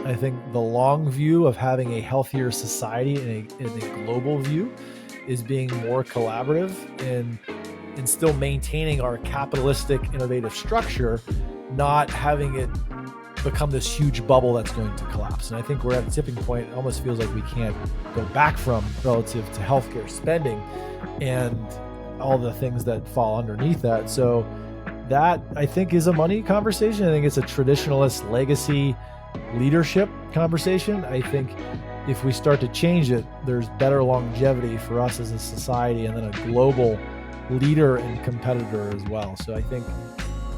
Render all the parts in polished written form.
I think the long view of having a healthier society in a global view is being more collaborative and still maintaining our capitalistic innovative structure, not having it become this huge bubble that's going to collapse. And I think we're at a tipping point. It almost feels like we can't go back from relative to healthcare spending and all the things that fall underneath that. So that, I think, is a money conversation. I think it's a traditionalist legacy leadership conversation. I think if we start to change it, there's better longevity for us as a society and then a global leader and competitor as well. So I think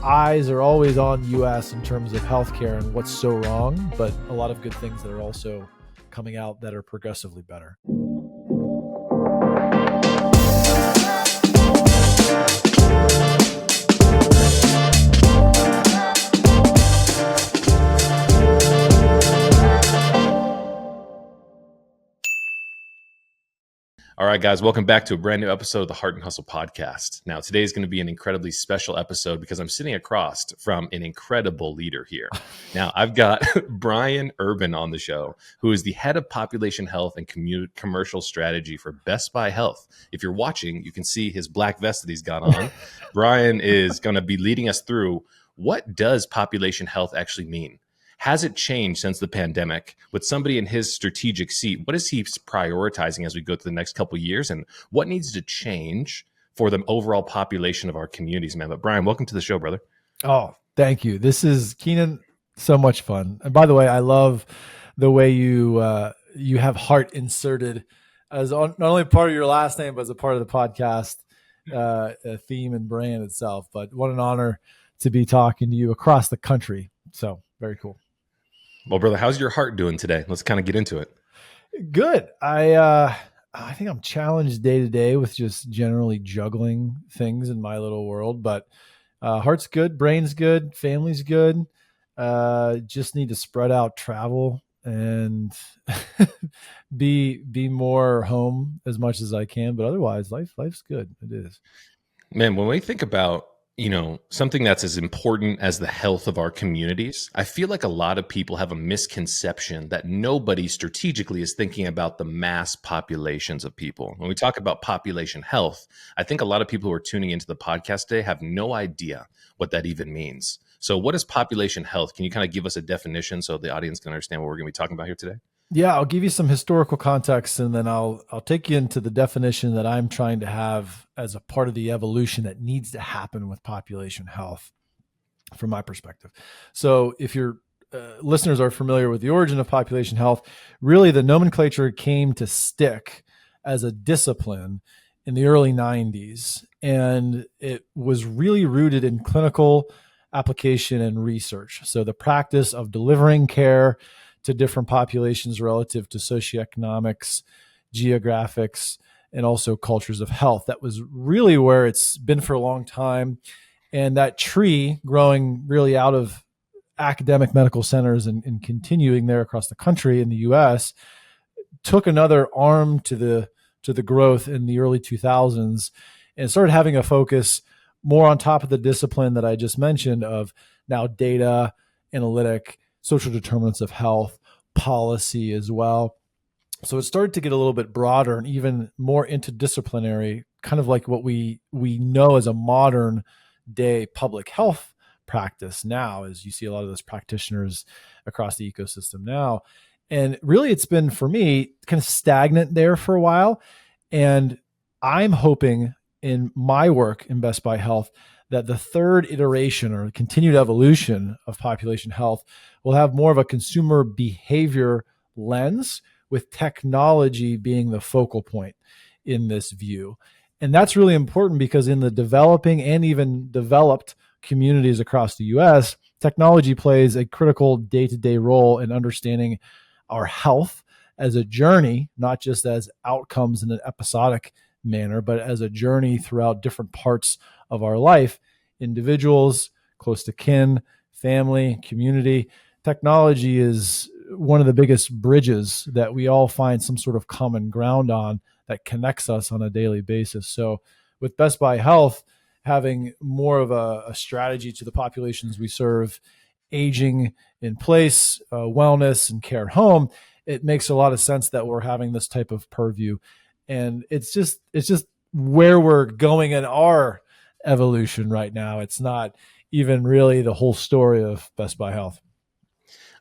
eyes are always on US in terms of healthcare and what's so wrong, but a lot of good things that are also coming out that are progressively better. All right, guys, welcome back to a brand new episode of the Hart Hustle podcast. Now, today is going to be an incredibly special episode because I'm sitting across from an incredible leader here. Now, I've got Brian Urban on the show, who is the head of population health and commercial strategy for Best Buy Health. If you're watching, you can see his black vest that he's got on. Brian is going to be leading us through what does population health actually mean? Has it changed since the pandemic? With somebody in his strategic seat, what is he prioritizing as we go through the next couple of years? And what needs to change for the overall population of our communities, man? But Brian, welcome to the show, brother. Oh, thank you. This is, Keenan, so much fun. And by the way, I love the way you have Hart inserted as not only part of your last name, but as a part of the podcast theme and brand itself. But what an honor to be talking to you across the country. So very cool. Well, brother, how's your heart doing today? Let's kind of get into it. Good. I think I'm challenged day to day with just generally juggling things in my little world, but heart's good, brain's good, family's good. Just need to spread out travel and be more home as much as I can. But otherwise, life's good. It is. Man, when we think about something that's as important as the health of our communities, I feel like a lot of people have a misconception that nobody strategically is thinking about the mass populations of people. When we talk about population health, I think a lot of people who are tuning into the podcast today have no idea what that even means. So what is population health? Can you kind of give us a definition so the audience can understand what we're going to be talking about here today? Yeah, I'll give you some historical context, and then I'll take you into the definition that I'm trying to have as a part of the evolution that needs to happen with population health from my perspective. So if your listeners are familiar with the origin of population health, really the nomenclature came to stick as a discipline in the early 90s, and it was really rooted in clinical application and research. So the practice of delivering care to different populations relative to socioeconomics, geographics, and also cultures of health. That was really where it's been for a long time. And that tree growing really out of academic medical centers and continuing there across the country in the US took another arm to the growth in the early 2000s and started having a focus more on top of the discipline that I just mentioned of now data, analytic, social determinants of health, policy as well. So it started to get a little bit broader and even more interdisciplinary, kind of like what we know as a modern day public health practice now, as you see a lot of those practitioners across the ecosystem now. And really it's been, for me, kind of stagnant there for a while. And I'm hoping in my work in Best Buy Health that the third iteration or continued evolution of population health will have more of a consumer behavior lens, with technology being the focal point in this view. And that's really important because in the developing and even developed communities across the US, technology plays a critical day-to-day role in understanding our health as a journey, not just as outcomes in an episodic manner, but as a journey throughout different parts of our life, individuals, close to kin, family, community. Technology is one of the biggest bridges that we all find some sort of common ground on that connects us on a daily basis. So with Best Buy Health, having more of a strategy to the populations we serve aging in place, wellness, and care at home, it makes a lot of sense that we're having this type of purview. And it's just where we're going in our evolution right now. It's not even really the whole story of Best Buy Health.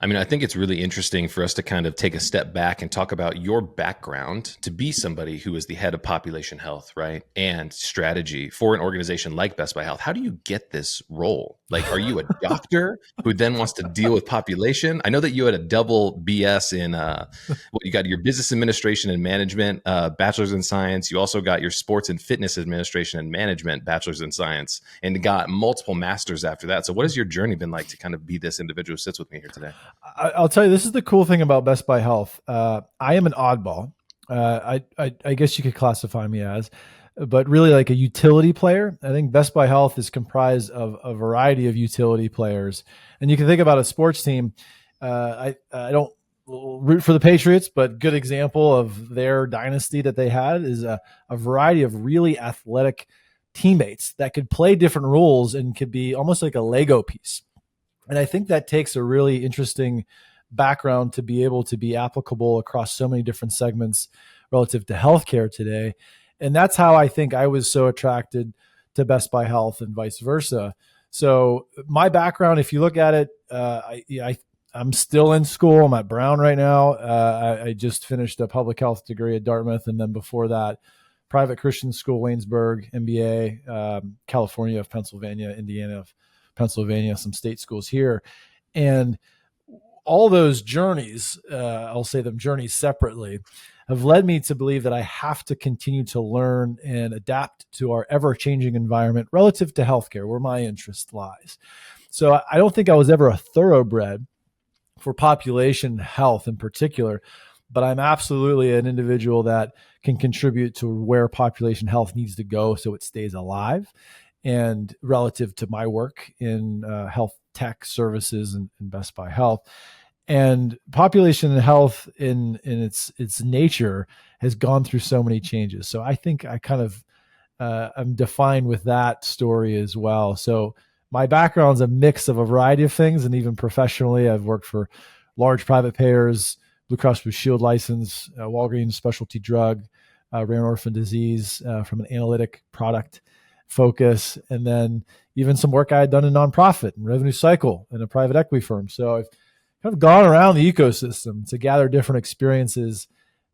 I mean, I think it's really interesting for us to kind of take a step back and talk about your background to be somebody who is the head of population health, right? And strategy for an organization like Best Buy Health. How do you get this role? Like, are you a doctor who then wants to deal with population? I know that you had a double BS in you got your business administration and management, bachelor's in science. You also got your sports and fitness administration and management, bachelor's in science, and got multiple masters after that. So what has your journey been like to kind of be this individual who sits with me here today? I'll tell you, this is the cool thing about Best Buy Health. I am an oddball. I guess you could classify me as, but really like a utility player. I think Best Buy Health is comprised of a variety of utility players. And you can think about a sports team. I don't root for the Patriots, but good example of their dynasty that they had is a variety of really athletic teammates that could play different roles and could be almost like a Lego piece. And I think that takes a really interesting background to be able to be applicable across so many different segments relative to healthcare today. And that's how I think I was so attracted to Best Buy Health and vice versa. So my background, if you look at it, I'm still in school. I'm at Brown right now. I just finished a public health degree at Dartmouth. And then before that, private Christian school, Waynesburg, MBA, California of Pennsylvania, Indiana of Pennsylvania, some state schools here. And all those journeys, I'll say them journeys separately, have led me to believe that I have to continue to learn and adapt to our ever-changing environment relative to healthcare, where my interest lies. So I don't think I was ever a thoroughbred for population health in particular, but I'm absolutely an individual that can contribute to where population health needs to go so it stays alive. And relative to my work in health tech services and Best Buy Health, and population health in its nature has gone through so many changes. So I think I kind of I'm defined with that story as well. So my background is a mix of a variety of things, and even professionally, I've worked for large private payers, Blue Cross Blue Shield license, Walgreens specialty drug, rare orphan disease from an analytic product focus, and then even some work I had done in nonprofit and revenue cycle in a private equity firm. So I've kind of gone around the ecosystem to gather different experiences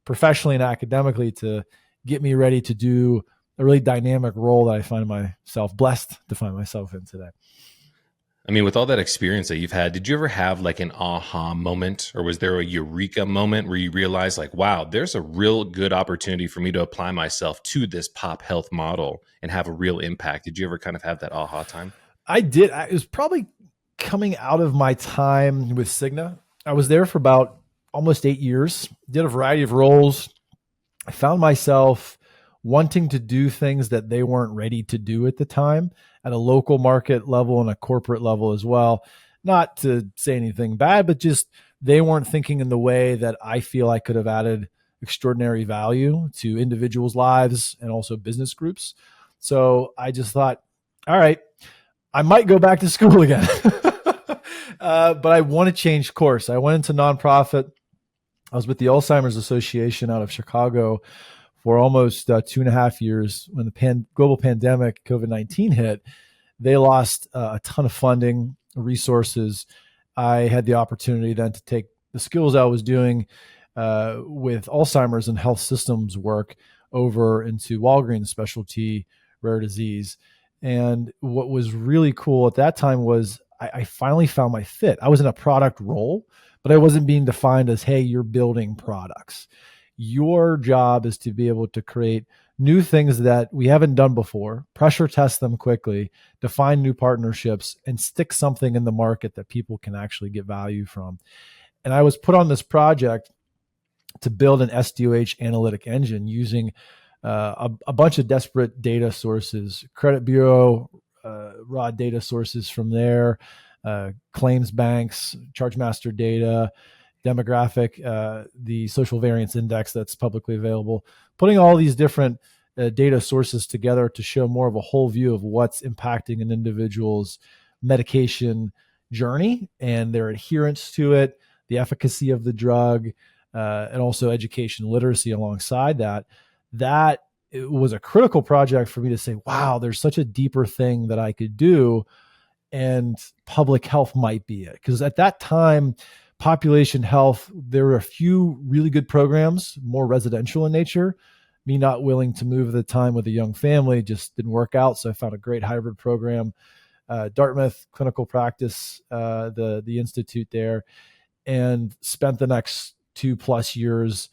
professionally and academically to get me ready to do a really dynamic role that I find myself blessed to find myself in today. I mean, with all that experience that you've had, did you ever have like an aha moment, or was there a eureka moment where you realized like, wow, there's a real good opportunity for me to apply myself to this pop health model and have a real impact? Did you ever kind of have that aha time? I did. It was probably coming out of my time with Cigna. I was there for about almost 8 years, did a variety of roles. I found myself wanting to do things that they weren't ready to do at the time at a local market level and a corporate level as well. Not to say anything bad, but just they weren't thinking in the way that I feel I could have added extraordinary value to individuals' lives and also business groups. So I just thought, all right, I might go back to school again, but I want to change course. I went into nonprofit. I was with the Alzheimer's Association out of Chicago for almost 2.5 years. When the global pandemic, COVID-19 hit, they lost a ton of funding, resources. I had the opportunity then to take the skills I was doing with Alzheimer's and health systems work over into Walgreens specialty rare disease. And what was really cool at that time was I finally found my fit. I was in a product role, but I wasn't being defined as, hey, you're building products. Your job is to be able to create new things that we haven't done before, pressure test them quickly, define new partnerships, and stick something in the market that people can actually get value from. And I was put on this project to build an SDOH analytic engine using a bunch of desperate data sources, credit bureau, raw data sources from there, claims banks, charge master data, demographic, the social variance index that's publicly available, putting all these different data sources together to show more of a whole view of what's impacting an individual's medication journey and their adherence to it, the efficacy of the drug, and also education literacy alongside that, that it was a critical project for me to say, wow, there's such a deeper thing that I could do, and public health might be it. Because at that time, population health, there were a few really good programs, more residential in nature. Me not willing to move at the time with a young family just didn't work out. So I found a great hybrid program, Dartmouth Clinical Practice, the institute there, and spent the next 2+ years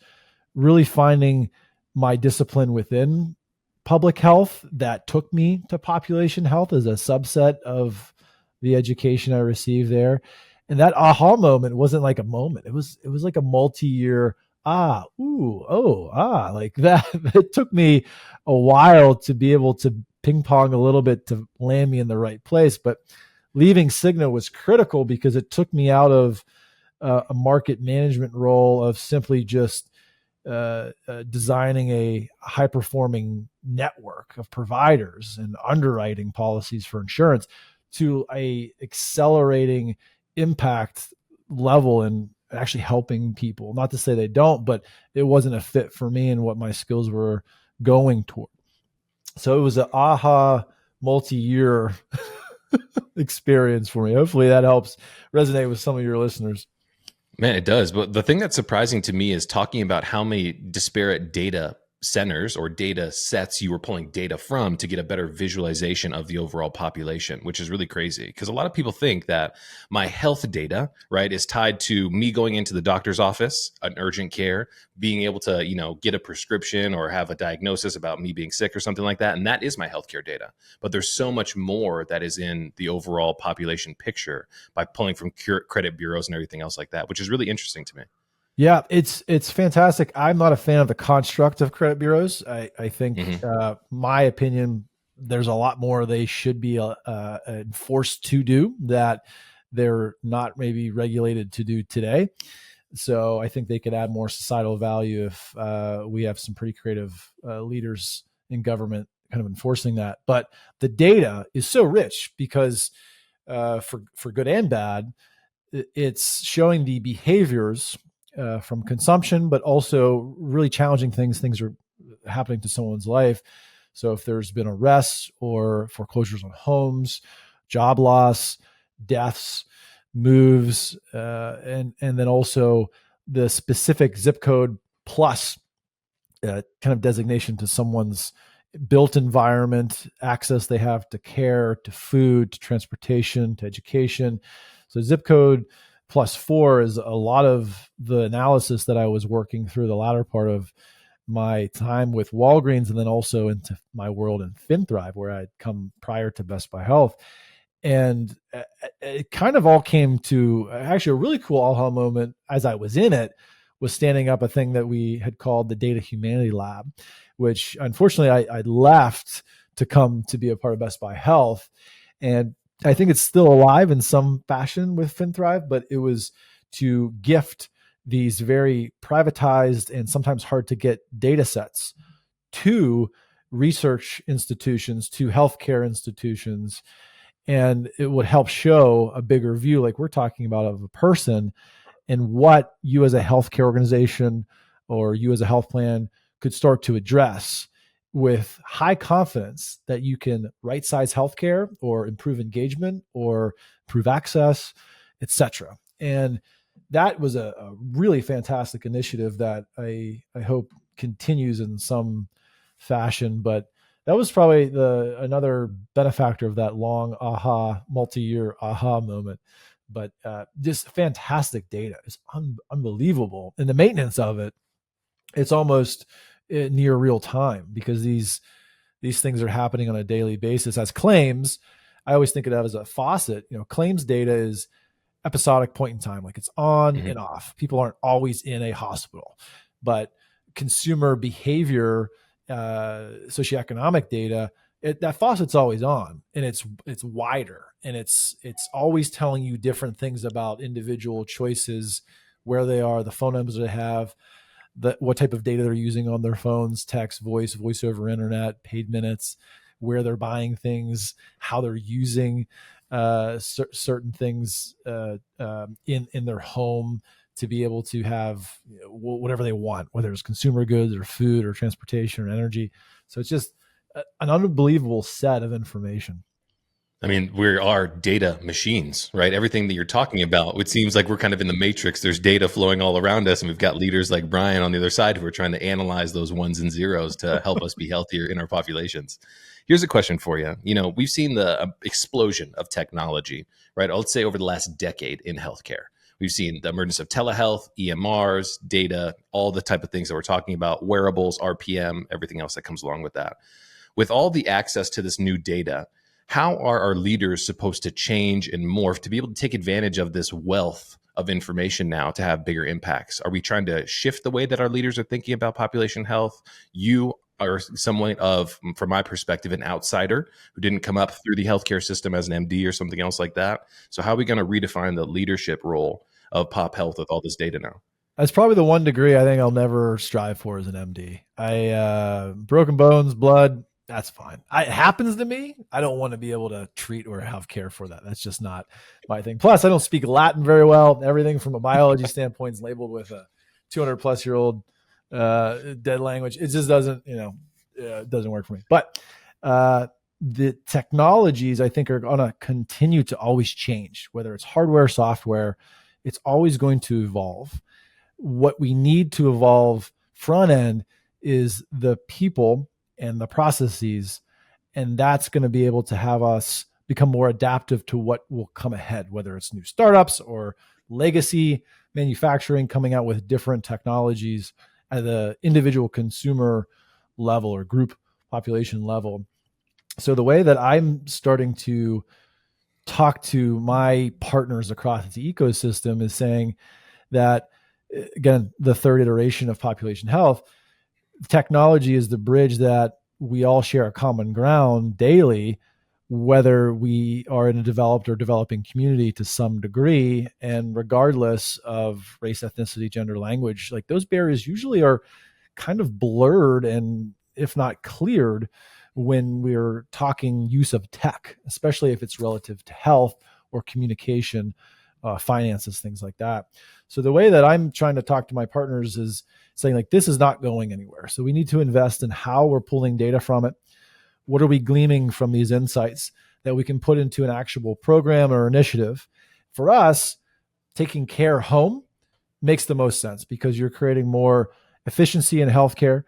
really finding my discipline within public health that took me to population health as a subset of the education I received there. And that aha moment wasn't like a moment. It was like a multi-year like that. It took me a while to be able to ping pong a little bit to land me in the right place. But leaving Cigna was critical because it took me out of a market management role of simply just designing a high performing network of providers and underwriting policies for insurance to a accelerating impact level and actually helping people. Not to say they don't, but it wasn't a fit for me and what my skills were going toward. So it was an aha multi-year experience for me. Hopefully that helps resonate with some of your listeners. Man, it does. But the thing that's surprising to me is talking about how many disparate data centers or data sets you were pulling data from to get a better visualization of the overall population, which is really crazy. Because a lot of people think that my health data, right, is tied to me going into the doctor's office, an urgent care, being able to, get a prescription or have a diagnosis about me being sick or something like that. And that is my healthcare data. But there's so much more that is in the overall population picture by pulling from credit bureaus and everything else like that, which is really interesting to me. Yeah, it's fantastic. I'm not a fan of the construct of credit bureaus. I think, my opinion, there's a lot more they should be enforced to do that they're not maybe regulated to do today. So I think they could add more societal value if we have some pretty creative leaders in government kind of enforcing that. But the data is so rich because for good and bad, it's showing the behaviors from consumption, but also really challenging things are happening to someone's life. So if there's been arrests or foreclosures on homes, job loss, deaths, moves, and then also the specific zip code plus kind of designation to someone's built environment, access they have to care, to food, to transportation, to education. So zip code +4 is a lot of the analysis that I was working through the latter part of my time with Walgreens, and then also into my world in FinThrive, where I'd come prior to Best Buy Health. And it kind of all came to actually a really cool aha moment as I was in it, was standing up a thing that we had called the Data Humanity Lab, which unfortunately I left to come to be a part of Best Buy Health. And I think it's still alive in some fashion with FinThrive, but it was to gift these very privatized and sometimes hard to get data sets to research institutions, to healthcare institutions. And it would help show a bigger view, like we're talking about, of a person and what you as a healthcare organization or you as a health plan could start to address with high confidence that you can right size healthcare or improve engagement or improve access, et cetera. And that was a really fantastic initiative that I hope continues in some fashion. But that was probably another benefactor of that long multi-year aha moment. But just fantastic data. It's unbelievable. And the maintenance of it, it's almost near real time because these things are happening on a daily basis. As claims, I always think of that as a faucet. Claims data is episodic point in time, like it's on and off. People aren't always in a hospital, but consumer behavior, socioeconomic data, that faucet's always on, and it's wider, and it's always telling you different things about individual choices, where they are, the phone numbers they have, what type of data they're using on their phones, text, voice over internet, paid minutes, where they're buying things, how they're using certain things in their home to be able to have whatever they want, whether it's consumer goods or food or transportation or energy. So it's just an unbelievable set of information. I mean, we are data machines, right? Everything that you're talking about, it seems like we're kind of in the matrix. There's data flowing all around us, and we've got leaders like Brian on the other side who are trying to analyze those ones and zeros to help us be healthier in our populations. Here's a question for you. We've seen the explosion of technology, right? Let's say over the last decade in healthcare. We've seen the emergence of telehealth, EMRs, data, all the type of things that we're talking about, wearables, RPM, everything else that comes along with that. With all the access to this new data, how are our leaders supposed to change and morph to be able to take advantage of this wealth of information now to have bigger impacts? Are we trying to shift the way that our leaders are thinking about population health? You are somewhat of, from my perspective, an outsider who didn't come up through the healthcare system as an MD or something else like that. So how are we going to redefine the leadership role of pop health with all this data now? That's probably the one degree I think I'll never strive for as an MD. Broken bones, blood, that's fine. It happens to me. I don't want to be able to treat or have care for that. That's just not my thing. Plus, I don't speak Latin very well. Everything from a biology standpoint is labeled with a 200 plus year old dead language. It just doesn't, it doesn't work for me. But the technologies I think are going to continue to always change, whether it's hardware, software, it's always going to evolve. What we need to evolve front end is the people and the processes, and that's going to be able to have us become more adaptive to what will come ahead, whether it's new startups or legacy manufacturing coming out with different technologies at the individual consumer level or group population level. So the way that I'm starting to talk to my partners across the ecosystem is saying that, again, the third iteration of population health, technology is the bridge that we all share a common ground daily, whether we are in a developed or developing community to some degree, and regardless of race, ethnicity, gender, language, like those barriers usually are kind of blurred and if not cleared when we're talking use of tech, especially if it's relative to health or communication, finances, things like that. So the way that I'm trying to talk to my partners is saying like, this is not going anywhere. So we need to invest in how we're pulling data from it. What are we gleaming from these insights that we can put into an actionable program or initiative? For us, taking care home makes the most sense because you're creating more efficiency in healthcare.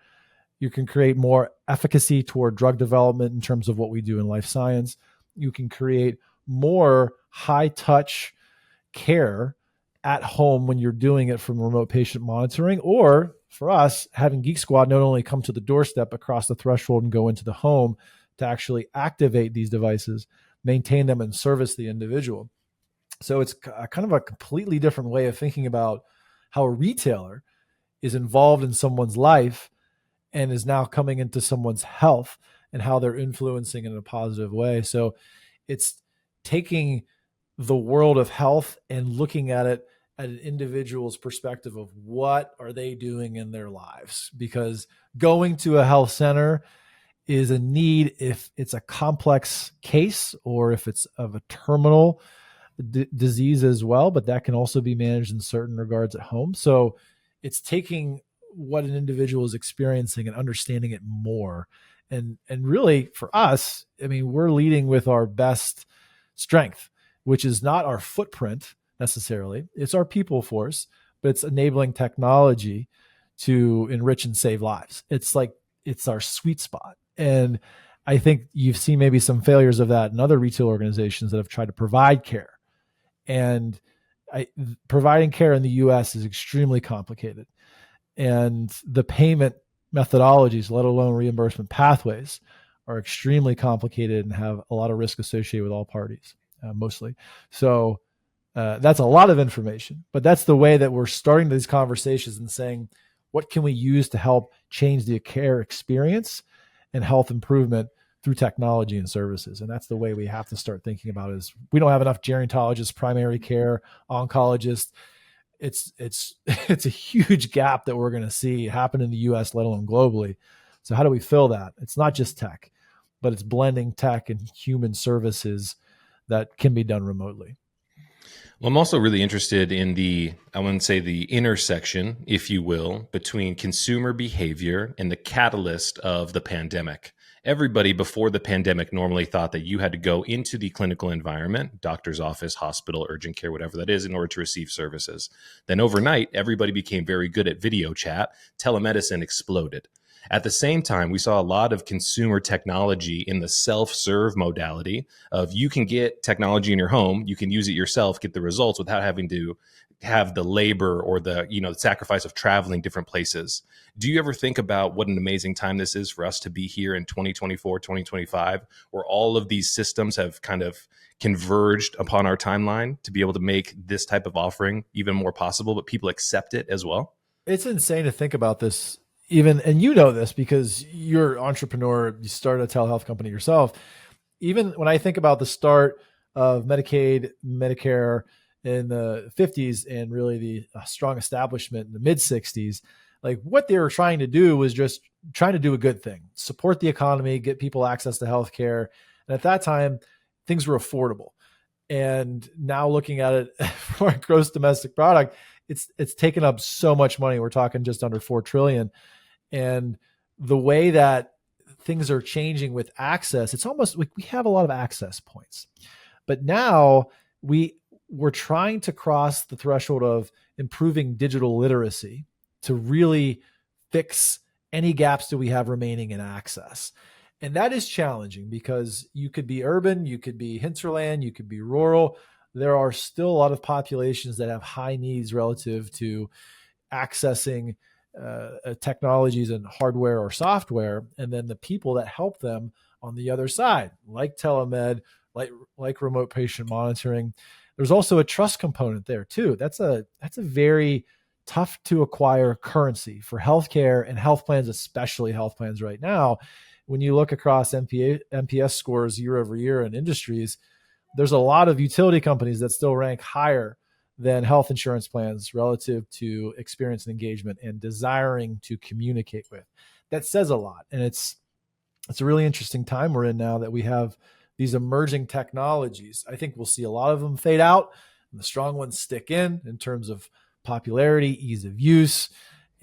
You can create more efficacy toward drug development in terms of what we do in life science. You can create more high touch care at home when you're doing it from remote patient monitoring, or for us, having Geek Squad not only come to the doorstep across the threshold and go into the home to actually activate these devices, maintain them and service the individual. So it's kind of a completely different way of thinking about how a retailer is involved in someone's life and is now coming into someone's health and how they're influencing in a positive way. So it's taking the world of health and looking at it at an individual's perspective of what are they doing in their lives, because going to a health center is a need if it's a complex case or if it's of a terminal disease as well, but that can also be managed in certain regards at home. So it's taking what an individual is experiencing and understanding it more. And really for us, I mean, we're leading with our best strength, which is not our footprint necessarily. It's our people force, but it's enabling technology to enrich and save lives. It's like, it's our sweet spot. And I think you've seen maybe some failures of that in other retail organizations that have tried to provide care. And providing care in the US is extremely complicated. And the payment methodologies, let alone reimbursement pathways, are extremely complicated and have a lot of risk associated with all parties, mostly. So that's a lot of information, but that's the way that we're starting these conversations and saying, what can we use to help change the care experience and health improvement through technology and services? And that's the way we have to start thinking about it. Is we don't have enough gerontologists, primary care, oncologists. It's a huge gap that we're going to see happen in the US, let alone globally. So how do we fill that? It's not just tech, but it's blending tech and human services that can be done remotely. Well, I'm also really interested in I wouldn't say the intersection, if you will, between consumer behavior and the catalyst of the pandemic. Everybody before the pandemic normally thought that you had to go into the clinical environment, doctor's office, hospital, urgent care, whatever that is, in order to receive services. Then overnight, everybody became very good at video chat. Telemedicine exploded. At the same time, we saw a lot of consumer technology in the self-serve modality of you can get technology in your home, you can use it yourself, get the results without having to have the labor or the sacrifice of traveling different places. Do you ever think about what an amazing time this is for us to be here in 2024, 2025, where all of these systems have kind of converged upon our timeline to be able to make this type of offering even more possible, but people accept it as well? It's insane to think about this even, and you know this because you're an entrepreneur, you started a telehealth company yourself. Even when I think about the start of Medicaid, Medicare in the 50s and really the strong establishment in the mid 60s, like what they were trying to do was just trying to do a good thing, support the economy, get people access to healthcare. And at that time, things were affordable. And now looking at it for a gross domestic product, it's taken up so much money. We're talking just under 4 trillion. And the way that things are changing with access, it's almost like we have a lot of access points. But now we're trying to cross the threshold of improving digital literacy to really fix any gaps that we have remaining in access. And that is challenging because you could be urban, you could be hinterland, you could be rural. There are still a lot of populations that have high needs relative to accessing technologies and hardware or software, and then the people that help them on the other side, like telemed, like remote patient monitoring. There's also a trust component there too. That's a very tough to acquire currency for healthcare and health plans, especially health plans right now. When you look across NPS scores year over year in industries, there's a lot of utility companies that still rank higher than health insurance plans relative to experience and engagement and desiring to communicate with. That says a lot. And it's a really interesting time we're in now that we have these emerging technologies. I think we'll see a lot of them fade out and the strong ones stick in terms of popularity, ease of use,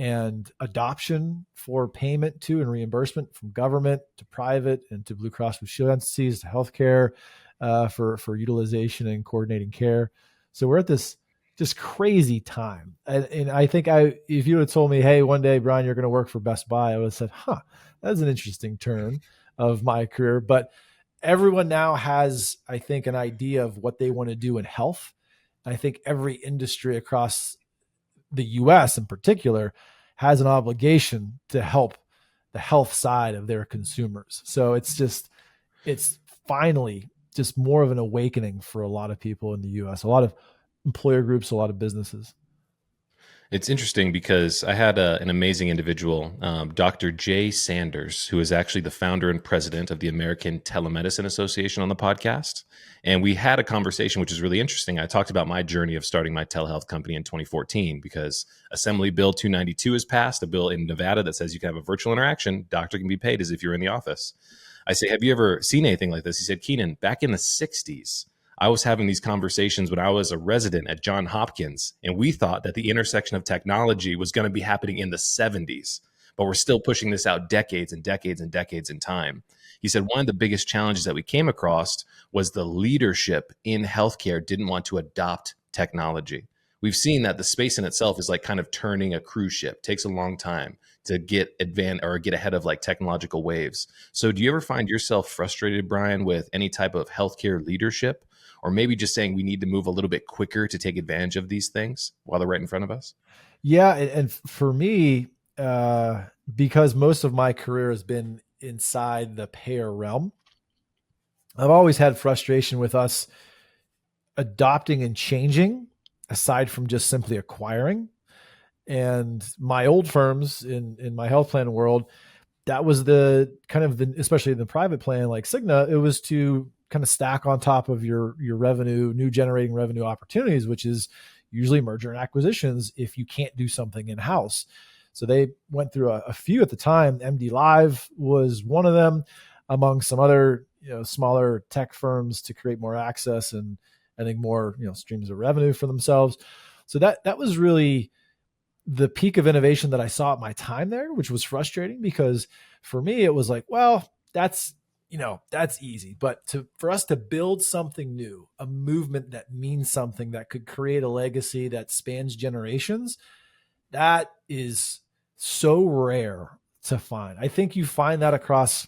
and adoption for payment to and reimbursement from government to private and to Blue Cross Blue Shield entities to healthcare for utilization and coordinating care. So we're at this just crazy time. And I think if you would have told me, hey, one day, Brian, you're going to work for Best Buy, I would have said, that's an interesting turn of my career. But everyone now has, I think, an idea of what they want to do in health. I think every industry across the US in particular has an obligation to help the health side of their consumers. So it's finally just more of an awakening for a lot of people in the US, a lot of employer groups, a lot of businesses. It's interesting because I had an amazing individual, Dr. Jay Sanders, who is actually the founder and president of the American Telemedicine Association on the podcast. And we had a conversation, which is really interesting. I talked about my journey of starting my telehealth company in 2014 because Assembly Bill 292 is passed, a bill in Nevada that says you can have a virtual interaction. Doctor can be paid as if you're in the office. I say, have you ever seen anything like this? He said, Keenan, back in the 60s, I was having these conversations when I was a resident at Johns Hopkins, and we thought that the intersection of technology was going to be happening in the 70s, but we're still pushing this out decades and decades and decades in time. He said one of the biggest challenges that we came across was the leadership in healthcare didn't want to adopt technology. We've seen that the space in itself is like kind of turning a cruise ship. It takes a long time to get ahead of like technological waves. So do you ever find yourself frustrated, Brian, with any type of healthcare leadership? Or maybe just saying we need to move a little bit quicker to take advantage of these things while they're right in front of us? Yeah. And for me, because most of my career has been inside the payer realm, I've always had frustration with us adopting and changing aside from just simply acquiring. And my old firms in my health plan world, that was the kind of especially in the private plan like Cigna, it was to kind of stack on top of your revenue, new generating revenue opportunities, which is usually merger and acquisitions if you can't do something in-house. So they went through a few at the time. MD Live was one of them, among some other smaller tech firms to create more access and I think more streams of revenue for themselves. So that was really the peak of innovation that I saw at my time there, which was frustrating because for me it was like, well, that's that's easy. But for us to build something new, a movement that means something that could create a legacy that spans generations, that is so rare to find. I think you find that across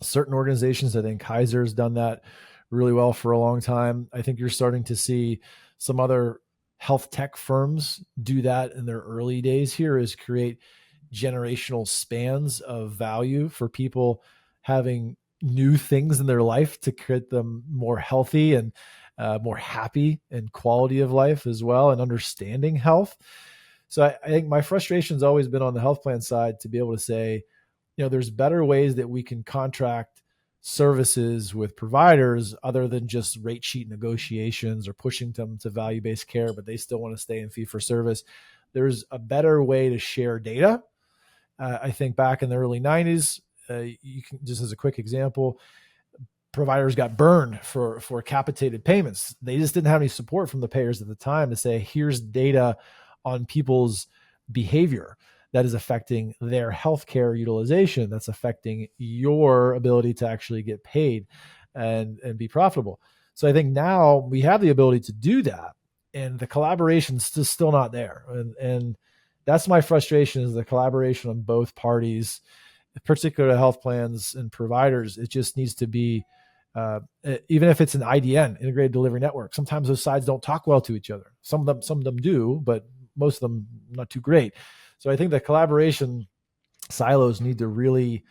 certain organizations. I think Kaiser has done that really well for a long time. I think you're starting to see some other health tech firms do that in their early days here, is create generational spans of value for people having new things in their life to create them more healthy and more happy and quality of life as well, and understanding health. So I think my frustration has always been on the health plan side to be able to say, there's better ways that we can contract services with providers other than just rate sheet negotiations or pushing them to value-based care, but they still want to stay in fee for service. There's a better way to share data. I think back in the early 90s, you can, just as a quick example, providers got burned for capitated payments. They just didn't have any support from the payers at the time to say, here's data on people's behavior that is affecting their healthcare utilization, that's affecting your ability to actually get paid and be profitable. So I think now we have the ability to do that, and the collaboration's still not there. And that's my frustration, is the collaboration on both parties, particularly health plans and providers. It just needs to be, even if it's an IDN, integrated delivery network, sometimes those sides don't talk well to each other. Some of them do, but most of them not too great. So I think the collaboration silos need to really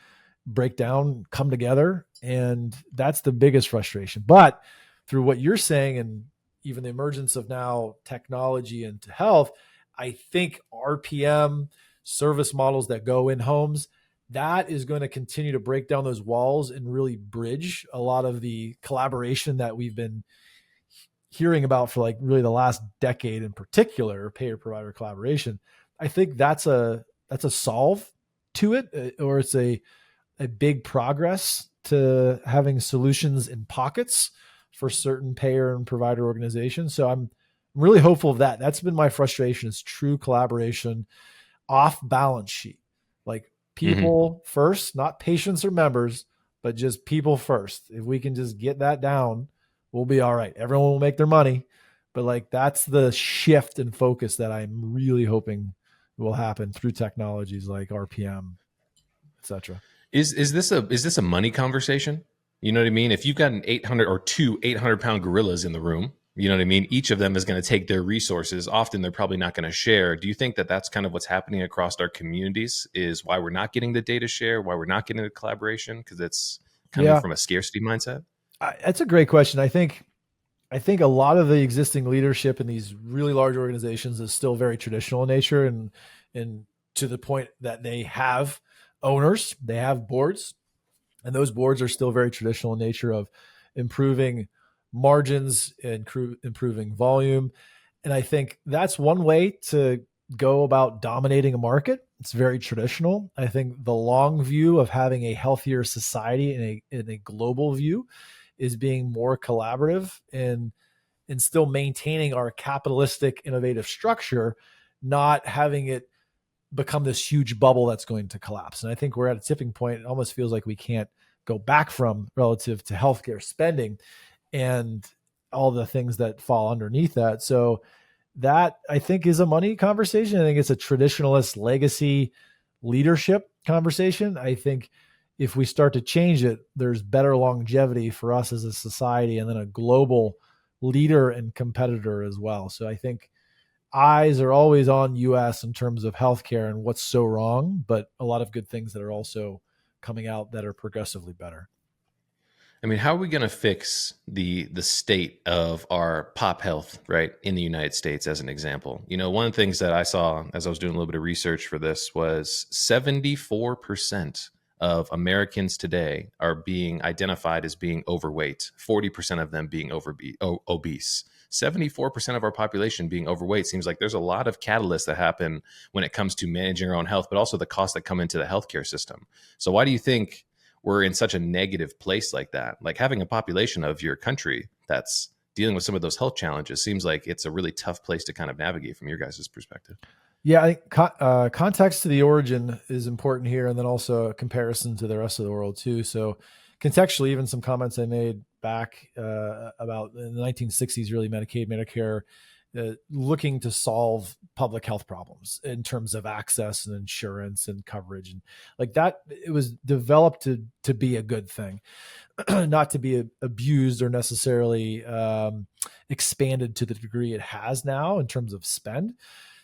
break down, come together. And that's the biggest frustration. But through what you're saying, and even the emergence of now technology into health, I think RPM service models that go in homes, that is going to continue to break down those walls and really bridge a lot of the collaboration that we've been hearing about for like really the last decade, in particular, payer provider collaboration. I think that's a solve to it, or it's a big progress to having solutions in pockets for certain payer and provider organizations. So I'm really hopeful of that. That's been my frustration, is true collaboration off balance sheet, like people first, not patients or members, but just people first. If we can just get that down, we'll be all right. Everyone will make their money, but like that's the shift in focus that I'm really hoping will happen through technologies like RPM, et cetera. Is this a money conversation? You know what I mean? If you've got an 800 or two 800-pound gorillas in the room, you know what I mean? Each of them is going to take their resources. Often they're probably not going to share. Do you think that that's kind of what's happening across our communities, is why we're not getting the data share, why we're not getting the collaboration? Because it's coming from a scarcity mindset? That's a great question. I think a lot of the existing leadership in these really large organizations is still very traditional in nature, and to the point that they have owners, they have boards, and those boards are still very traditional in nature of improving margins and improving volume. And I think that's one way to go about dominating a market. It's very traditional. I think the long view of having a healthier society in a global view is being more collaborative and still maintaining our capitalistic innovative structure, not having it become this huge bubble that's going to collapse. And I think we're at a tipping point. It almost feels like we can't go back from, relative to healthcare spending and all the things that fall underneath that. So that, I think, is a money conversation. I think it's a traditionalist legacy leadership conversation. I think if we start to change it, there's better longevity for us as a society, and then a global leader and competitor as well. So I think eyes are always on US in terms of healthcare and what's so wrong, but a lot of good things that are also coming out that are progressively better. I mean, how are we going to fix the state of our pop health, right, in the United States, as an example? You know, one of the things that I saw as I was doing a little bit of research for this was 74% of Americans today are being identified as being overweight, 40% of them being obese. 74% of our population being overweight. Seems like there's a lot of catalysts that happen when it comes to managing our own health, but also the costs that come into the healthcare system. So why do you think we're in such a negative place like that. Like having a population of your country that's dealing with some of those health challenges seems like it's a really tough place to kind of navigate from your guys' perspective. Yeah, I think context to the origin is important here, and then also a comparison to the rest of the world too. So, contextually, even some comments I made back about in the 1960s, really Medicaid, Medicare, looking to solve public health problems in terms of access and insurance and coverage, and like that, it was developed to be a good thing, not to be abused or necessarily expanded to the degree it has now in terms of spend.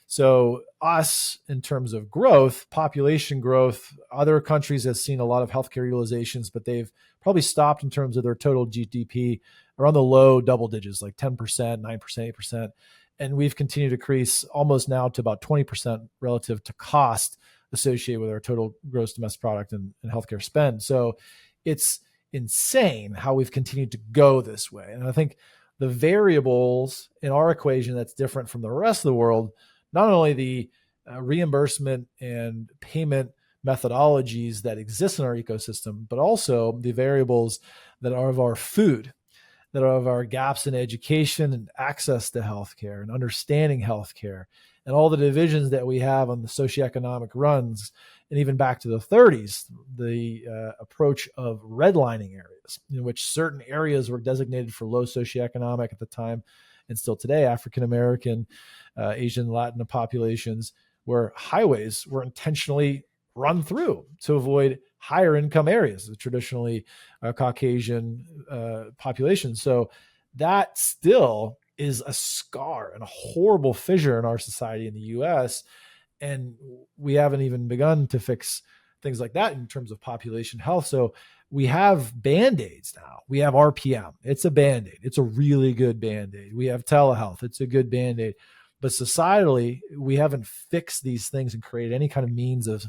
So us, in terms of growth, population growth, other countries have seen a lot of healthcare utilizations, but they've probably stopped in terms of their total GDP around the low double digits, like 10%, 9%, 8%. And we've continued to increase almost now to about 20% relative to cost associated with our total gross domestic product and healthcare spend. So it's insane how we've continued to go this way. And I think the variables in our equation that's different from the rest of the world, not only the reimbursement and payment methodologies that exist in our ecosystem, but also the variables that are of our food, that are of our gaps in education and access to healthcare and understanding healthcare, and all the divisions that we have on the socioeconomic runs, and even back to the 30s, the approach of redlining areas, in which certain areas were designated for low socioeconomic at the time, and still today, African American, Asian, Latin populations, where highways were intentionally run through to avoid higher income areas, the traditionally Caucasian population. So that still is a scar and a horrible fissure in our society in the US. And we haven't even begun to fix things like that in terms of population health. So we have Band-Aids now. We have RPM. It's a Band-Aid. It's a really good Band-Aid. We have telehealth. It's a good Band-Aid. But societally, we haven't fixed these things and created any kind of means of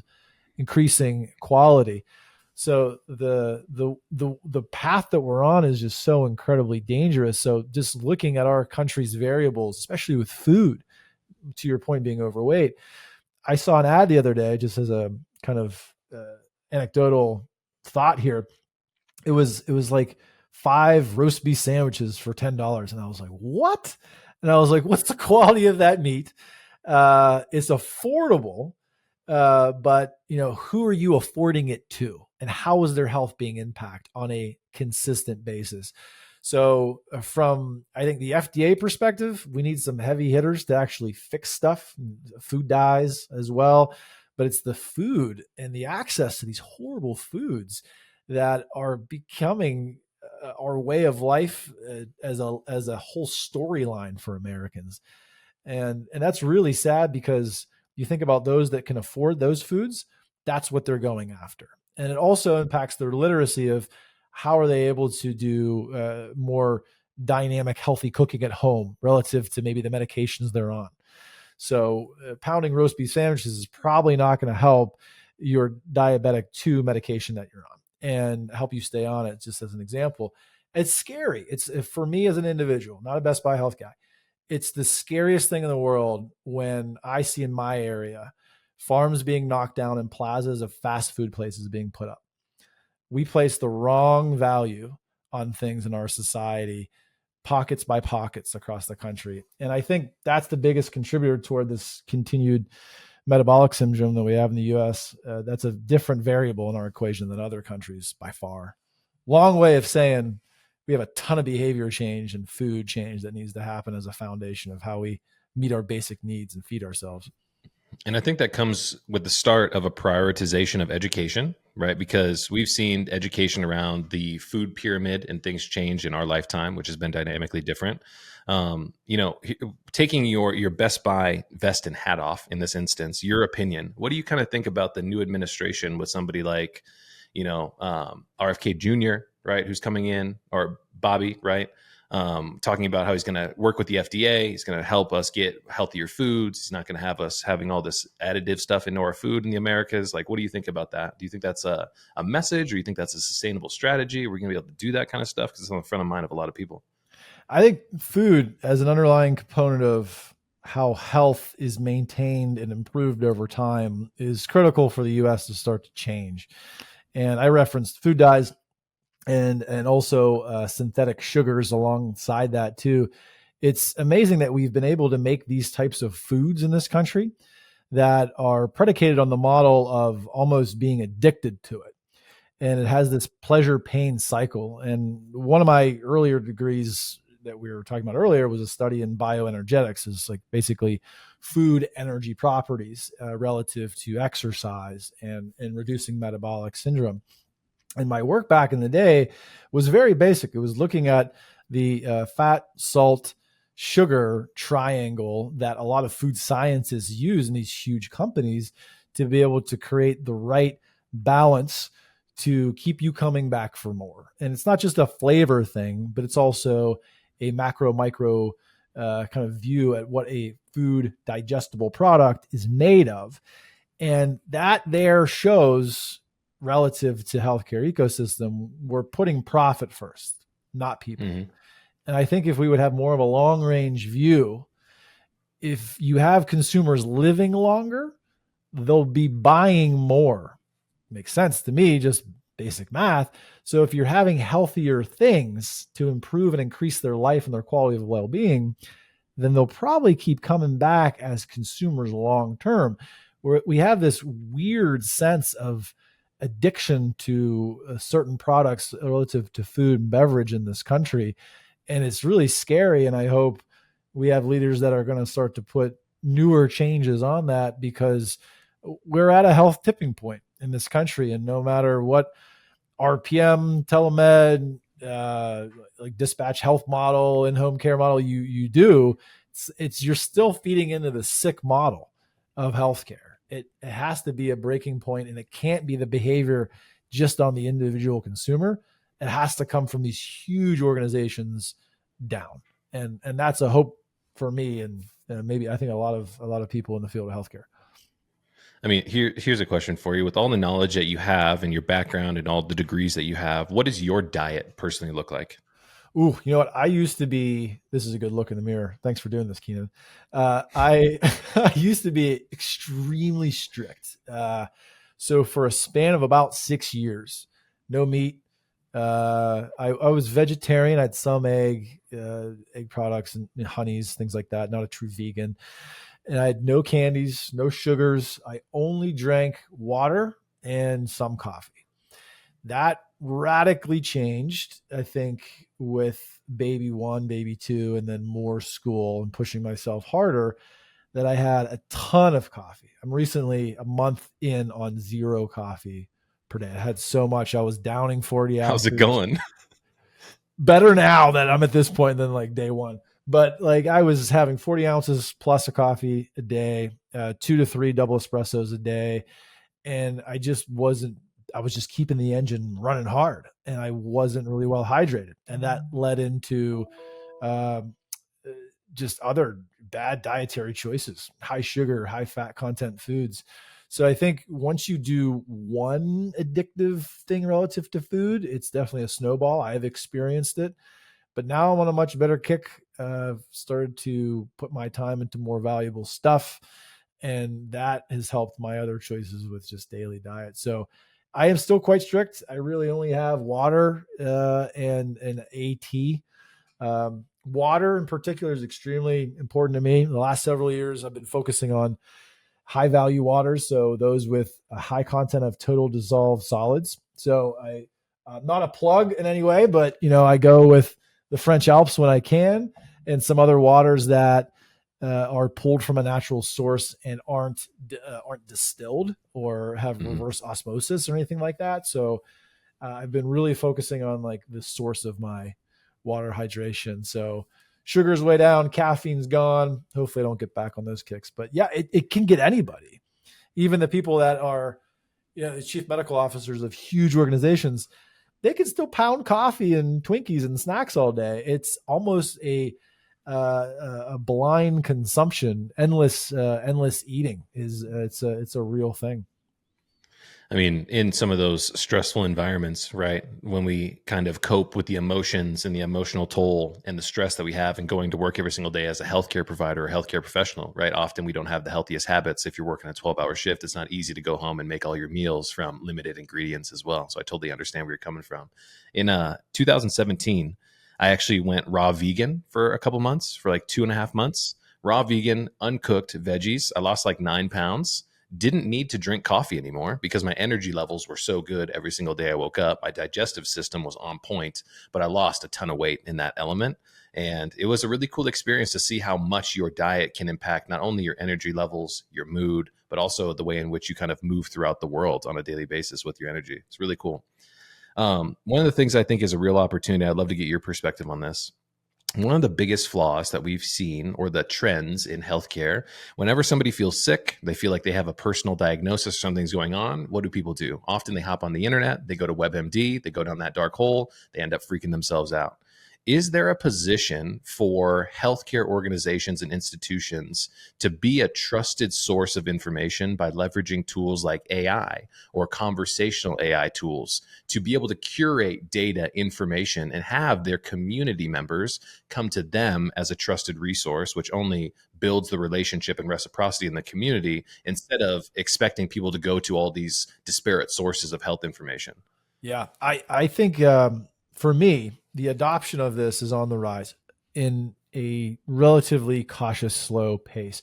increasing quality. So the path that we're on is just so incredibly dangerous. So just looking at our country's variables, especially with food, to your point, being overweight, I saw an ad the other day, just as a kind of anecdotal thought here. It was like 5 roast beef sandwiches for $10, and I was like, what? And I was like, what's the quality of that meat? It's affordable, but who are you affording it to, and how is their health being impacted on a consistent basis? So from, I think, the FDA perspective, we need some heavy hitters to actually fix stuff, food dyes as well. But it's the food and the access to these horrible foods that are becoming our way of life as a whole storyline for Americans. And that's really sad, because you think about those that can afford those foods, that's what they're going after. And it also impacts their literacy of how are they able to do more dynamic, healthy cooking at home relative to maybe the medications they're on. So pounding roast beef sandwiches is probably not going to help your diabetic 2 medication that you're on and help you stay on it, just as an example. It's scary. It's, for me as an individual, not a Best Buy health guy, it's the scariest thing in the world when I see in my area farms being knocked down and plazas of fast food places being put up. We place the wrong value on things in our society, pockets by pockets across the country. And I think that's the biggest contributor toward this continued metabolic syndrome that we have in the US. That's a different variable in our equation than other countries by far. Long way of saying we have a ton of behavior change and food change that needs to happen as a foundation of how we meet our basic needs and feed ourselves. And I think that comes with the start of a prioritization of education, right? Because we've seen education around the food pyramid and things change in our lifetime, which has been dynamically different. Taking your Best Buy vest and hat off in this instance, your opinion, what do you kind of think about the new administration with somebody like, RFK Jr., right, who's coming in, or Bobby, right? Talking about how he's going to work with the FDA. He's going to help us get healthier foods. He's not going to have us having all this additive stuff into our food in the Americas. Like, what do you think about that? Do you think that's a message, or you think that's a sustainable strategy? We're going to be able to do that kind of stuff because it's on the front of mind of a lot of people. I think food as an underlying component of how health is maintained and improved over time is critical for the U.S. to start to change. And I referenced food dyes and also synthetic sugars alongside that too. It's amazing that we've been able to make these types of foods in this country that are predicated on the model of almost being addicted to it. And it has this pleasure pain cycle. And one of my earlier degrees that we were talking about earlier was a study in bioenergetics, is like basically food energy properties relative to exercise and reducing metabolic syndrome. And my work back in the day was very basic. It was looking at the fat, salt, sugar triangle that a lot of food scientists use in these huge companies to be able to create the right balance to keep you coming back for more. And it's not just a flavor thing, but it's also a macro, micro kind of view at what a food digestible product is made of. And that there shows relative to healthcare ecosystem, we're putting profit first, not people. Mm-hmm. And I think if we would have more of a long range view, if you have consumers living longer, they'll be buying more. Makes sense to me, just basic math. So if you're having healthier things to improve and increase their life and their quality of well-being, then they'll probably keep coming back as consumers long term. Where we have this weird sense of addiction to certain products relative to food and beverage in this country. And it's really scary. And I hope we have leaders that are going to start to put newer changes on that, because we're at a health tipping point in this country. And no matter what RPM, telemed, like dispatch health model, in-home care model you do, it's you're still feeding into the sick model of healthcare. It has to be a breaking point, and it can't be the behavior just on the individual consumer. It has to come from these huge organizations down, and that's a hope for me, and maybe I think a lot of people in the field of healthcare. I mean, here's a question for you. With all the knowledge that you have and your background and all the degrees that you have, what does your diet personally look like? Ooh, you know what? I used to be, this is a good look in the mirror. Thanks for doing this, Keenan. I I used to be extremely strict. So for a span of about 6 years, no meat. I was vegetarian. I had some egg products and honeys, things like that. Not a true vegan. And I had no candies, no sugars. I only drank water and some coffee. That radically changed, I think, with baby one, baby two, and then more school and pushing myself harder, that I had a ton of coffee. I'm recently a month in on zero coffee per day. I had so much. I was downing 40 How's it ounces. going? Better now that I'm at this point than like day one. But like I was having 40 ounces plus a coffee a day, 2 to 3 double espressos a day. And I was just keeping the engine running hard, and I wasn't really well hydrated. And that led into um, just other bad dietary choices, high sugar, high fat content foods. So I think once you do one addictive thing relative to food, it's definitely a snowball. I've experienced it, but now I'm on a much better kick. I've started to put my time into more valuable stuff, and that has helped my other choices with just daily diet. So I am still quite strict. I really only have water and AT. Water in particular is extremely important to me. The last several years, I've been focusing on high value waters, so those with a high content of total dissolved solids. So I'm not a plug in any way, but I go with the French Alps when I can, and some other waters that are pulled from a natural source and aren't distilled or have reverse osmosis or anything like that. So I've been really focusing on like the source of my water hydration. So sugar's way down, caffeine's gone. Hopefully I don't get back on those kicks. But yeah, it can get anybody, even the people that are, the chief medical officers of huge organizations. They can still pound coffee and Twinkies and snacks all day. It's almost a blind consumption, endless eating it's a real thing. I mean, in some of those stressful environments, right? When we kind of cope with the emotions and the emotional toll and the stress that we have and going to work every single day as a healthcare provider or healthcare professional, right? Often we don't have the healthiest habits. If you're working a 12-hour shift, it's not easy to go home and make all your meals from limited ingredients as well. So I totally understand where you're coming from. In 2017, I actually went raw vegan for a couple months, for like 2.5 months. Raw vegan, uncooked veggies. I lost like 9 pounds. Didn't need to drink coffee anymore because my energy levels were so good every single day I woke up. My digestive system was on point, but I lost a ton of weight in that element. And it was a really cool experience to see how much your diet can impact not only your energy levels, your mood, but also the way in which you kind of move throughout the world on a daily basis with your energy. It's really cool. One of the things I think is a real opportunity, I'd love to get your perspective on this. One of the biggest flaws that we've seen, or the trends in healthcare, whenever somebody feels sick, they feel like they have a personal diagnosis, something's going on. What do people do? Often they hop on the internet, they go to WebMD, they go down that dark hole, they end up freaking themselves out. Is there a position for healthcare organizations and institutions to be a trusted source of information by leveraging tools like AI or conversational AI tools to be able to curate data, information, and have their community members come to them as a trusted resource, which only builds the relationship and reciprocity in the community instead of expecting people to go to all these disparate sources of health information? Yeah, I think for me, the adoption of this is on the rise in a relatively cautious, slow pace.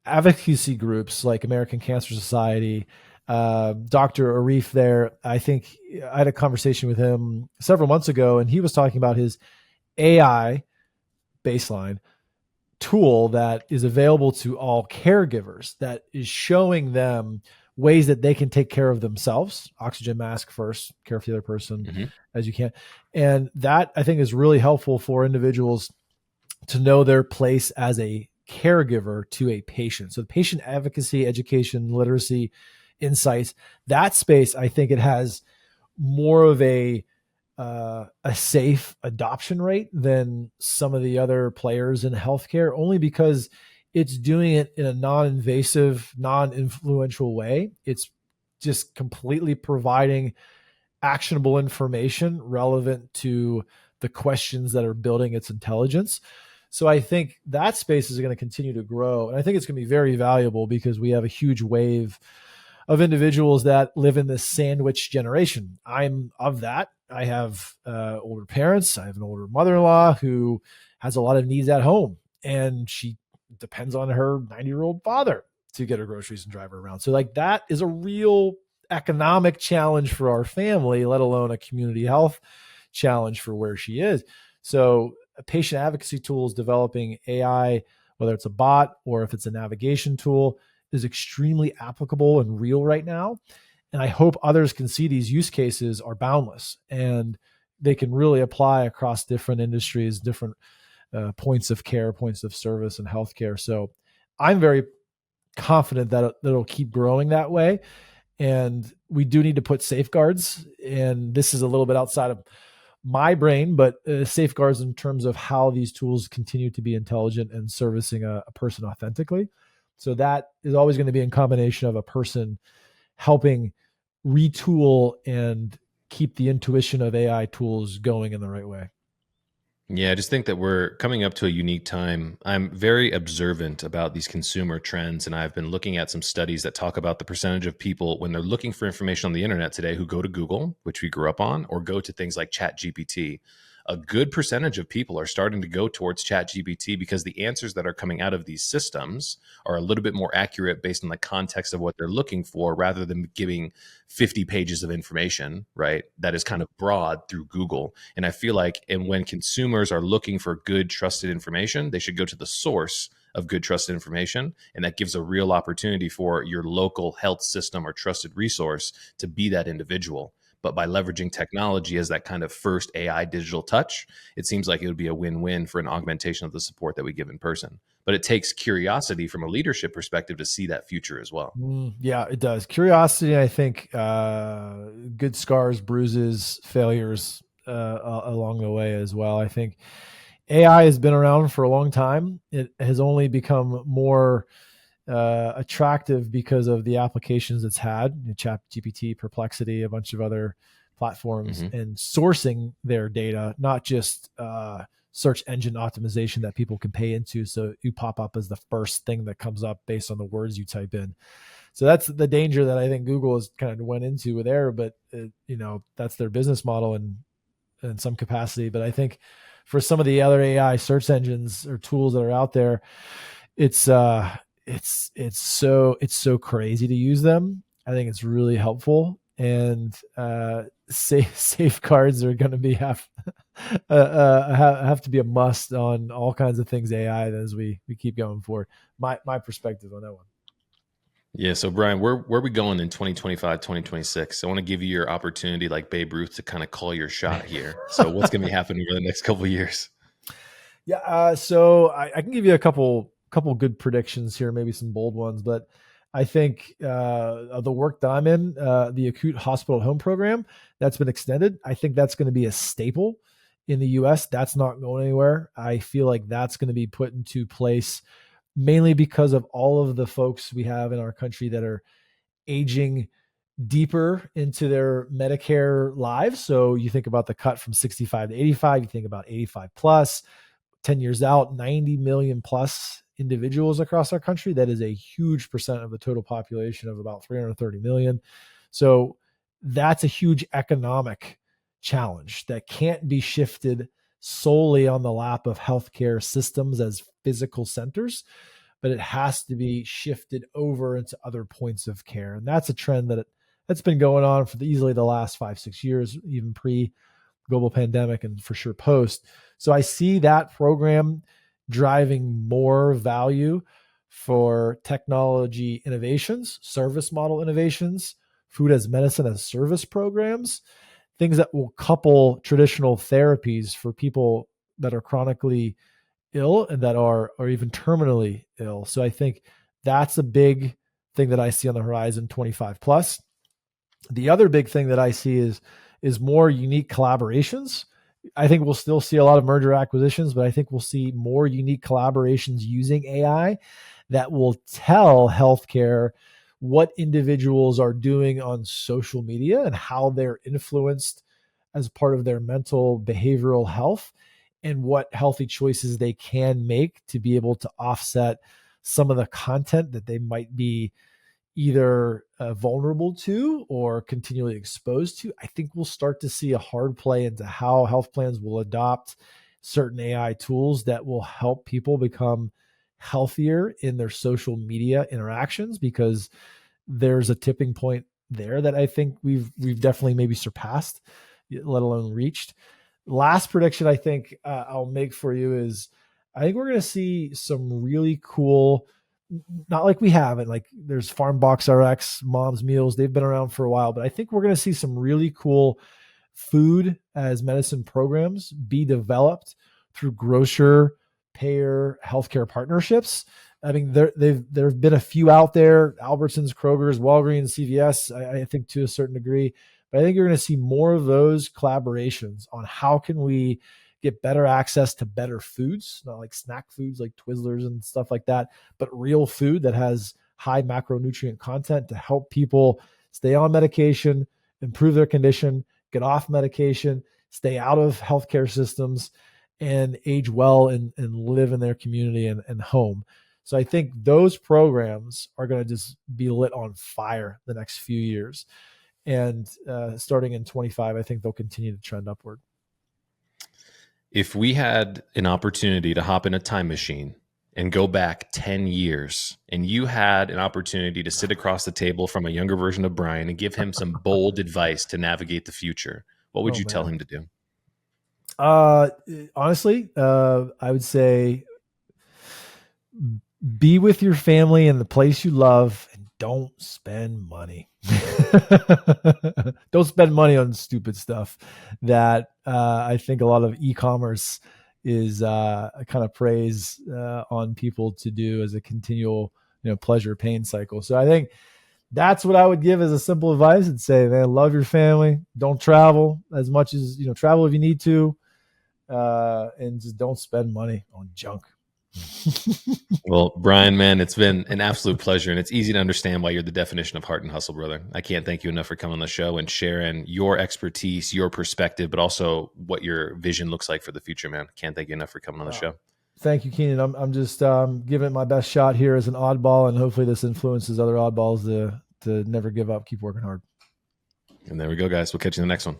Advocacy groups like American Cancer Society, Dr. Arif there, I think I had a conversation with him several months ago, and he was talking about his AI baseline tool that is available to all caregivers that is showing them ways that they can take care of themselves. Oxygen mask first, care for the other person Mm-hmm. as you can. And that I think is really helpful for individuals to know their place as a caregiver to a patient. So patient advocacy, education, literacy, insights, that space, I think it has more of a safe adoption rate than some of the other players in healthcare, only because it's doing it in a non-invasive, non-influential way. It's just completely providing actionable information relevant to the questions that are building its intelligence. So I think that space is going to continue to grow. And I think it's going to be very valuable because we have a huge wave of individuals that live in this sandwich generation. I'm of that. I have older parents. I have an older mother-in-law who has a lot of needs at home, and she depends on her 90-year-old father to get her groceries and drive her around. So like that is a real economic challenge for our family, let alone a community health challenge for where she is. So patient advocacy tools, developing AI, whether it's a bot or if it's a navigation tool, is extremely applicable and real right now. And I hope others can see these use cases are boundless and they can really apply across different industries, different points of care, points of service and healthcare. So I'm very confident that it'll keep growing that way. And we do need to put safeguards. And this is a little bit outside of my brain, but safeguards in terms of how these tools continue to be intelligent and servicing a person authentically. So that is always going to be in combination of a person helping retool and keep the intuition of AI tools going in the right way. Yeah, I just think that we're coming up to a unique time. I'm very observant about these consumer trends, and I've been looking at some studies that talk about the percentage of people when they're looking for information on the internet today who go to Google, which we grew up on, or go to things like ChatGPT. A good percentage of people are starting to go towards ChatGPT because the answers that are coming out of these systems are a little bit more accurate based on the context of what they're looking for, rather than giving 50 pages of information, right? That is kind of broad through Google. And I feel like, and when consumers are looking for good, trusted information, they should go to the source of good, trusted information. And that gives a real opportunity for your local health system or trusted resource to be that individual. But by leveraging technology as that kind of first AI digital touch, it seems like it would be a win-win for an augmentation of the support that we give in person. But it takes curiosity from a leadership perspective to see that future as well. Yeah, it does. Curiosity, I think, good scars, bruises, failures along the way as well. I think AI has been around for a long time. It has only become more attractive because of the applications it's had, Chat GPT, Perplexity, a bunch of other platforms, Mm-hmm. and sourcing their data, not just search engine optimization that people can pay into. So you pop up as the first thing that comes up based on the words you type in. So that's the danger that I think Google has kind of went into with Air, but that's their business model in some capacity. But I think for some of the other AI search engines or tools that are out there, it's so crazy to use them. I think it's really helpful, and safeguards are going to be have to be a must on all kinds of things AI as we keep going forward. My perspective on that one. Yeah. So Brian, where are we going in 2025, 2026? I want to give you your opportunity like Babe Ruth to kind of call your shot here. So what's going to be happening over the next couple of years? Yeah. So I can give you a couple good predictions here, maybe some bold ones, but I think the work that I'm in, the acute hospital at home program, that's been extended. I think that's going to be a staple in the US. That's not going anywhere. I feel like that's going to be put into place mainly because of all of the folks we have in our country that are aging deeper into their Medicare lives. So you think about the cut from 65 to 85, you think about 85 plus, 10 years out, 90 million plus individuals across our country. That is a huge percent of the total population of about 330 million. So that's a huge economic challenge that can't be shifted solely on the lap of healthcare systems as physical centers, but it has to be shifted over into other points of care. And that's a trend that's been going on for easily the last 5-6 years, even pre global pandemic and for sure post. So I see that program driving more value for technology innovations, service model innovations, food as medicine as service programs, things that will couple traditional therapies for people that are chronically ill and that are or even terminally ill. So I think that's a big thing that I see on the horizon 25 plus. The other big thing that I see is more unique collaborations. I think we'll still see a lot of merger acquisitions, but I think we'll see more unique collaborations using AI that will tell healthcare what individuals are doing on social media and how they're influenced as part of their mental behavioral health, and what healthy choices they can make to be able to offset some of the content that they might be either vulnerable to or continually exposed to. I think we'll start to see a hard play into how health plans will adopt certain AI tools that will help people become healthier in their social media interactions, because there's a tipping point there that I think we've definitely maybe surpassed, let alone reached. Last prediction I think I'll make for you is I think we're going to see some really cool, not like we haven't, like there's Farm Box RX, Mom's Meals, they've been around for a while, but I think we're going to see some really cool food as medicine programs be developed through grocer payer healthcare partnerships. I mean, there've been a few out there, Albertsons, Kroger's, Walgreens, CVS, I think to a certain degree, but I think you're going to see more of those collaborations on how can we get better access to better foods, not like snack foods like Twizzlers and stuff like that, but real food that has high macronutrient content to help people stay on medication, improve their condition, get off medication, stay out of healthcare systems, and age well and live in their community and home. So I think those programs are going to just be lit on fire the next few years. And starting in 25, I think they'll continue to trend upward. If we had an opportunity to hop in a time machine and go back 10 years, and you had an opportunity to sit across the table from a younger version of Brian and give him some bold advice to navigate the future, what would you tell him to do? Honestly, I would say be with your family in the place you love and don't spend money. Don't spend money on stupid stuff that I think a lot of e-commerce is a kind of praise on people to do as a continual, pleasure pain cycle. So I think that's what I would give as a simple advice and say, man, love your family. Don't travel as much as, travel if you need to, and just don't spend money on junk. Well, Brian, man, it's been an absolute pleasure, and it's easy to understand why you're the definition of heart and hustle, brother. I can't thank you enough for coming on the show and sharing your expertise, your perspective, but also what your vision looks like for the future, man. Can't thank you enough for coming on the show. Thank you, Keenan. I'm just giving it my best shot here as an oddball, and hopefully this influences other oddballs to never give up, keep working hard. And there we go, guys. We'll catch you in the next one.